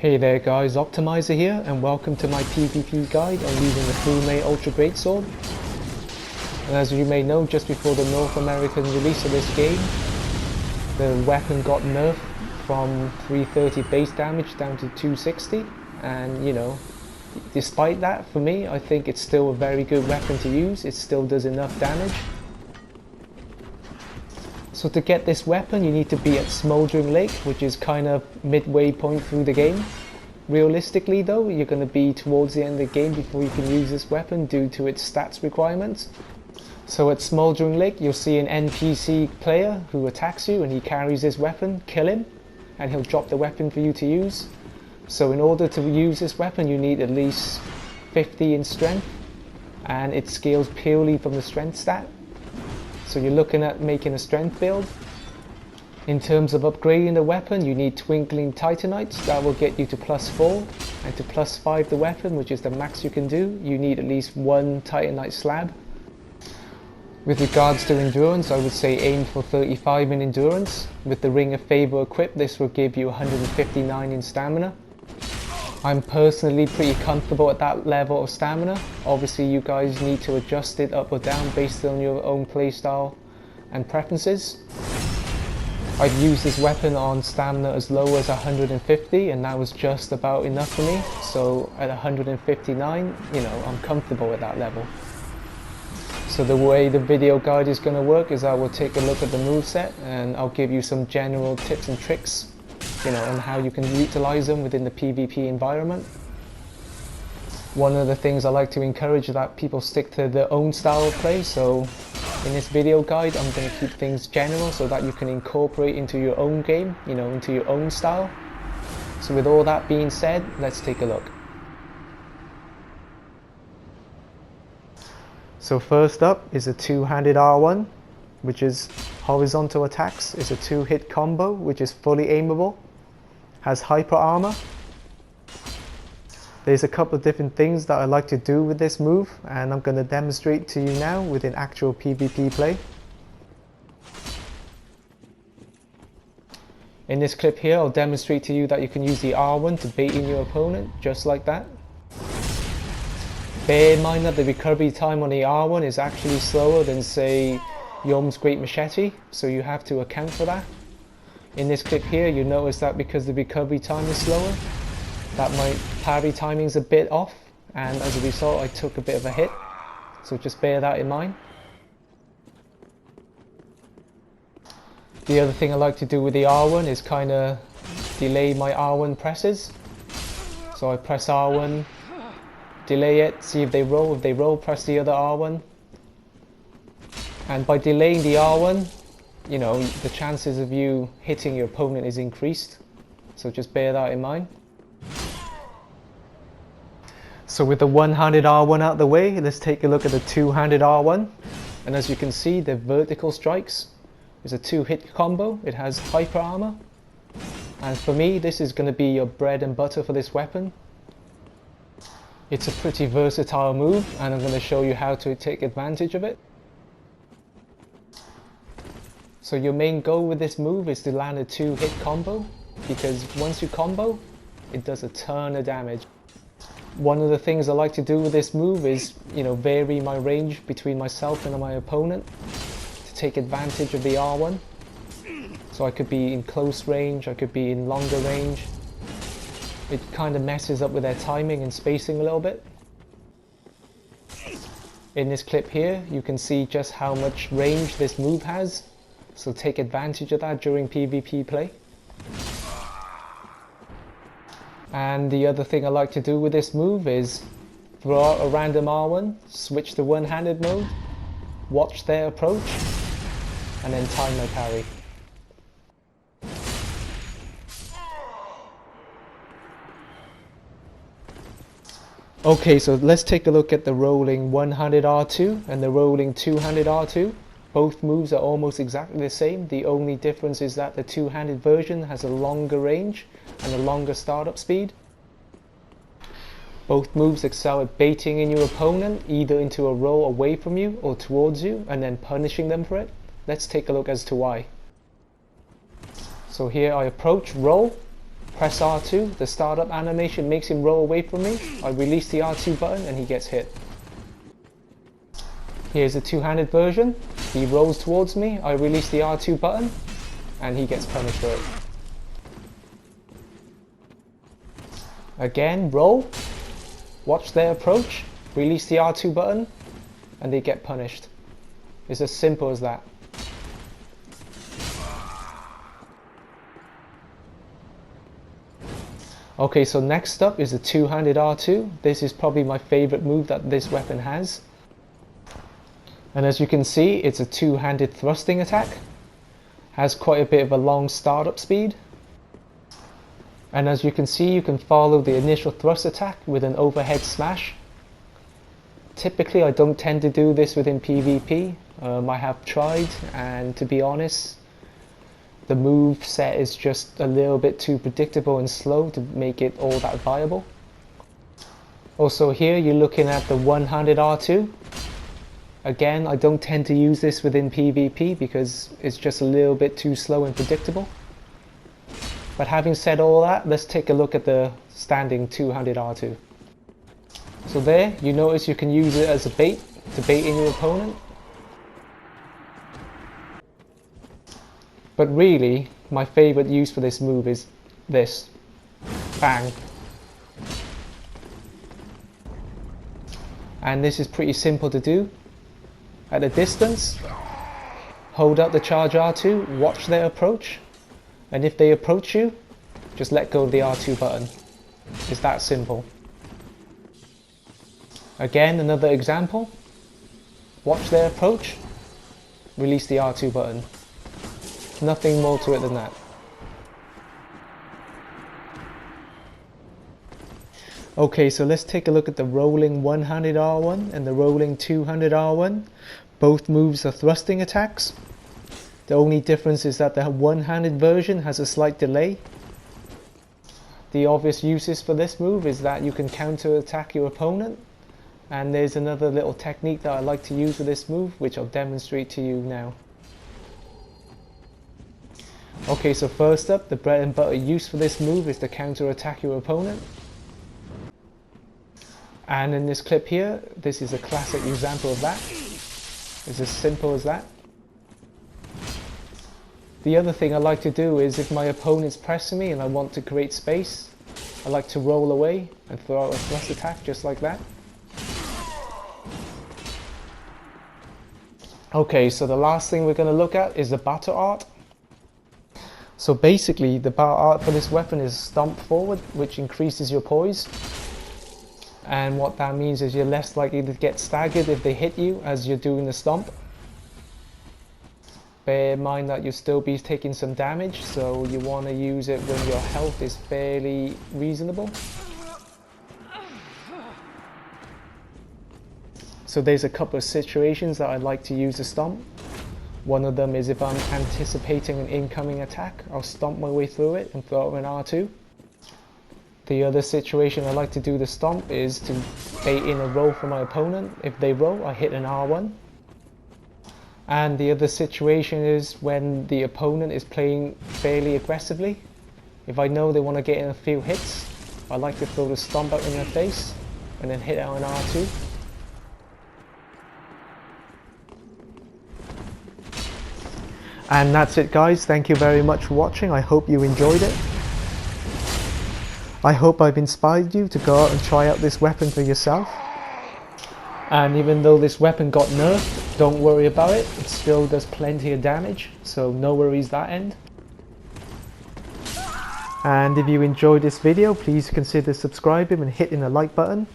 Hey there guys, Optimizer here and welcome to my PvP guide on using the Fume Ultra Greatsword. And as you may know, just before the North American release of this game, the weapon got nerfed from 330 base damage down to 260, and you know, despite that, for me, I think it's still a very good weapon to use. It still does enough damage. So to get this weapon you need to be at Smoldering Lake, which is kind of midway point through the game. Realistically though, you're going to be towards the end of the game before you can use this weapon due to its stats requirements. So at Smoldering Lake you'll see an NPC player who attacks you and he carries his weapon. Kill him and he'll drop the weapon for you to use. So in order to use this weapon you need at least 50 in strength, and it scales purely from the strength stat. So you're looking at making a strength build. In terms of upgrading the weapon, you need Twinkling Titanites. That will get you to +4, and to +5 the weapon, which is the max you can do, you need at least 1 Titanite slab. With regards to endurance, I would say aim for 35 in endurance. With the Ring of Favour equipped, this will give you 159 in stamina. I'm personally pretty comfortable at that level of stamina. Obviously you guys need to adjust it up or down based on your own playstyle and preferences. I've used this weapon on stamina as low as 150 and that was just about enough for me. So at 159, you know, I'm comfortable at that level. So the way the video guide is going to work is I will take a look at the moveset and I'll give you some general tips and tricks, you know, on how you can utilize them within the PvP environment. One of the things I like to encourage is that people stick to their own style of play. So in this video guide I'm going to keep things general so that you can incorporate into your own game, you know, into your own style. So with all that being said, let's take a look. So first up is a two-handed R1, which is horizontal attacks. It's a 2-hit combo which is fully aimable. Has hyper armor. There's a couple of different things that I like to do with this move and I'm going to demonstrate to you now within actual PvP play. In this clip here I'll demonstrate to you that you can use the R1 to bait in your opponent just like that. Bear in mind that the recovery time on the R1 is actually slower than say Yom's Great Machete, so you have to account for that. In this clip here you notice that because the recovery time is slower, that my parry timing is a bit off, and as a result I took a bit of a hit, so just bear that in mind. The other thing I like to do with the R1 is kind of delay my R1 presses. So I press R1, delay it, see if they roll. If they roll, press the other R1. And by delaying the R1, you know, the chances of you hitting your opponent is increased. So just bear that in mind. So with the one-handed R1 out the way, let's take a look at the two-handed R1. And as you can see, the vertical strikes is a 2-hit combo. It has hyper armor. And for me, this is going to be your bread and butter for this weapon. It's a pretty versatile move and I'm going to show you how to take advantage of it. So your main goal with this move is to land a 2-hit combo, because once you combo, it does a ton of damage. One of the things I like to do with this move is, you know, vary my range between myself and my opponent to take advantage of the R1. So I could be in close range, I could be in longer range. It kind of messes up with their timing and spacing a little bit. In this clip here, you can see just how much range this move has. So take advantage of that during PvP play. And the other thing I like to do with this move is throw out a random R1, switch to one-handed mode, watch their approach, and then time my parry. Okay, so let's take a look at the rolling one-handed R2 and the rolling two-handed R2. Both moves are almost exactly the same. The only difference is that the two-handed version has a longer range and a longer startup speed. Both moves excel at baiting in your opponent either into a roll away from you or towards you and then punishing them for it. Let's take a look as to why. So here I approach, roll, press R2, the startup animation makes him roll away from me. I release the R2 button and he gets hit. Here's a two-handed version. He rolls towards me, I release the R2 button and he gets punished for it. Again, roll, watch their approach, release the R2 button and they get punished. It's as simple as that. Okay, so next up is the two-handed R2. This is probably my favorite move that this weapon has. And as you can see, it's a two-handed thrusting attack. Has quite a bit of a long startup speed. And as you can see, you can follow the initial thrust attack with an overhead smash. Typically, I don't tend to do this within PvP. I have tried, and to be honest, the move set is just a little bit too predictable and slow to make it all that viable. Also here you're looking at the one-handed R2. Again, I don't tend to use this within PvP because it's just a little bit too slow and predictable. But having said all that, let's take a look at the standing two-handed R2. So there, you notice you can use it as a bait to bait in your opponent. But really, my favorite use for this move is this. Bang. And this is pretty simple to do. At a distance, hold up the charge R2, watch their approach, and if they approach you, just let go of the R2 button. It's that simple. Again, another example. Watch their approach, release the R2 button. Nothing more to it than that. Okay, so let's take a look at the rolling one-handed R1 and the rolling two-handed R1. Both moves are thrusting attacks. The only difference is that the one-handed version has a slight delay. The obvious uses for this move is that you can counter-attack your opponent. And there's another little technique that I like to use with this move, which I'll demonstrate to you now. Okay, so first up, the bread and butter use for this move is to counter-attack your opponent. And in this clip here, this is a classic example of that. It's as simple as that. The other thing I like to do is if my opponent's pressing me and I want to create space, I like to roll away and throw out a thrust attack just like that. Okay, so the last thing we're going to look at is the battle art. So basically, the battle art for this weapon is stomp forward, which increases your poise. And what that means is you're less likely to get staggered if they hit you as you're doing the stomp. Bear in mind that you'll still be taking some damage, so you want to use it when your health is fairly reasonable. So there's a couple of situations that I'd like to use the stomp. One of them is if I'm anticipating an incoming attack, I'll stomp my way through it and throw out an R2. The other situation I like to do the stomp is to bait in a roll for my opponent. If they roll, I hit an R1. And the other situation is when the opponent is playing fairly aggressively. If I know they want to get in a few hits, I like to throw the stomp out in their face and then hit out an R2. And that's it guys, thank you very much for watching, I hope you enjoyed it. I hope I've inspired you to go out and try out this weapon for yourself. And even though this weapon got nerfed, don't worry about it, it still does plenty of damage, so no worries that end. And if you enjoyed this video, please consider subscribing and hitting the like button.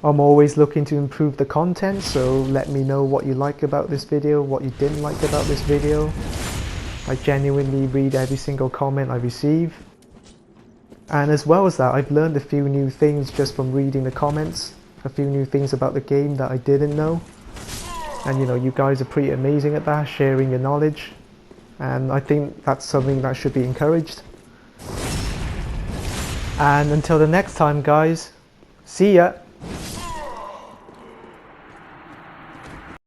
I'm always looking to improve the content, so let me know what you like about this video, what you didn't like about this video. I genuinely read every single comment I receive. And as well as that, I've learned a few new things just from reading the comments, a few new things about the game that I didn't know. And you know, you guys are pretty amazing at that, sharing your knowledge. And I think that's something that should be encouraged. And until the next time guys, see ya!